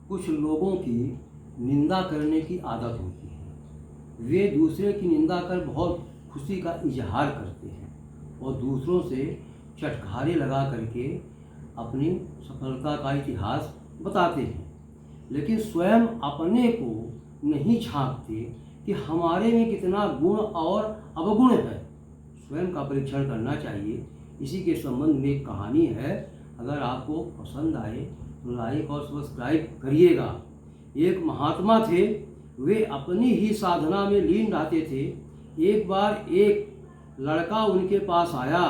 कुछ लोगों की निंदा करने की आदत होती है। वे दूसरे की निंदा कर बहुत खुशी का इजहार करते हैं और दूसरों से चटखारे लगा करके अपनी सफलता का इतिहास बताते हैं, लेकिन स्वयं अपने को नहीं झांकते कि हमारे में कितना गुण और अवगुण है। स्वयं का परीक्षण करना चाहिए। इसी के संबंध में एक कहानी है, अगर आपको पसंद आए तो लाइक और सब्सक्राइब करिएगा। एक महात्मा थे, वे अपनी ही साधना में लीन रहते थे। एक बार एक लड़का उनके पास आया,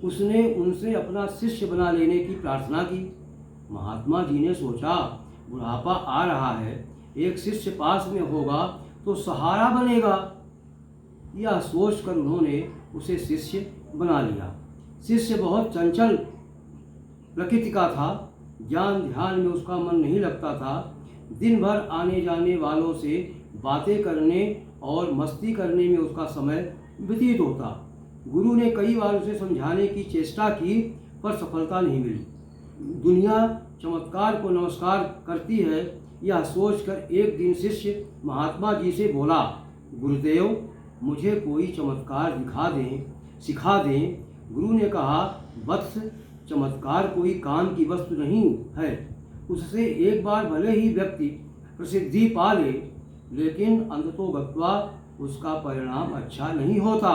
उसने उनसे अपना शिष्य बना लेने की प्रार्थना की। महात्मा जी ने सोचा, बुढ़ापा आ रहा है, एक शिष्य पास में होगा तो सहारा बनेगा। यह सोचकर उन्होंने उसे शिष्य बना लिया। शिष्य बहुत चंचल प्रकृति का था, ज्ञान ध्यान में उसका मन नहीं लगता था। दिन भर आने जाने वालों से बातें करने और मस्ती करने में उसका समय व्यतीत होता। गुरु ने कई बार उसे समझाने की चेष्टा की, पर सफलता नहीं मिली। दुनिया चमत्कार को नमस्कार करती है, यह सोचकर एक दिन शिष्य महात्मा जी से बोला, गुरुदेव मुझे कोई चमत्कार दिखा दें, सिखा दें। गुरु ने कहा, वत्स चमत्कार कोई काम की वस्तु नहीं है। उससे एक बार भले ही व्यक्ति प्रसिद्धि पा ले, लेकिन अंततोगत्वा उसका परिणाम अच्छा नहीं होता।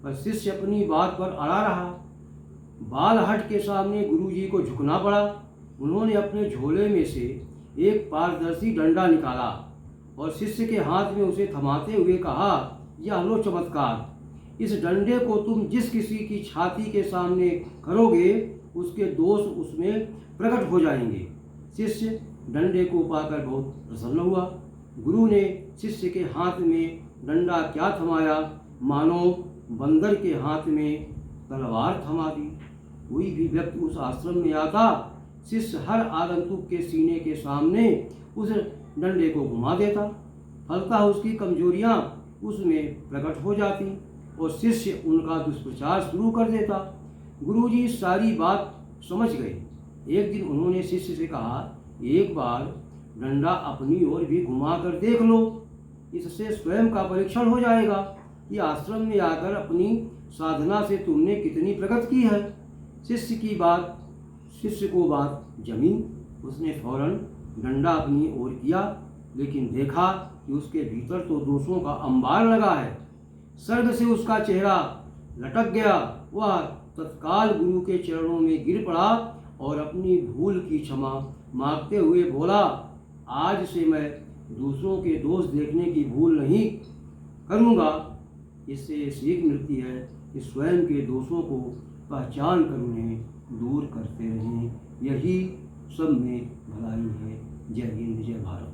पर शिष्य अपनी बात पर अड़ा रहा। बालहट के सामने गुरुजी को झुकना पड़ा। उन्होंने अपने झोले में से एक पारदर्शी डंडा निकाला और शिष्य के हाथ में उसे थमाते हुए कहा, यह लो चमत्कार। इस डंडे को तुम जिस किसी की छाती के सामने करोगे, उसके दोष उसमें प्रकट हो जाएंगे। शिष्य डंडे को पाकर बहुत प्रसन्न हुआ। गुरु ने शिष्य के हाथ में डंडा क्या थमाया, मानो बंदर के हाथ में तलवार थमा दी। कोई भी व्यक्ति उस आश्रम में आता, शिष्य हर आगंतुक के सीने के सामने उस डंडे को घुमा देता। फलतः उसकी कमजोरियां उसमें प्रकट हो जाती और शिष्य उनका दुष्प्रचार शुरू कर देता। गुरुजी सारी बात समझ गए। एक दिन उन्होंने शिष्य से कहा, एक बार डंडा अपनी ओर भी घुमा कर देख लो, इससे स्वयं का परीक्षण हो जाएगा कि आश्रम में आकर अपनी साधना से तुमने कितनी प्रगति की है। शिष्य को बात जमी। उसने फौरन डंडा अपनी ओर किया, लेकिन देखा कि उसके भीतर तो दोषों का अंबार लगा है। स्वर्ग से उसका चेहरा लटक गया। वह तत्काल गुरु के चरणों में गिर पड़ा और अपनी भूल की क्षमा मांगते हुए बोला, आज से मैं दूसरों के दोष देखने की भूल नहीं करूँगा। इससे सीख मिलती है कि स्वयं के दोषों को पहचान कर उन्हें दूर करते रहें। यही सब में भलाई है। जय हिंद, जय भारत।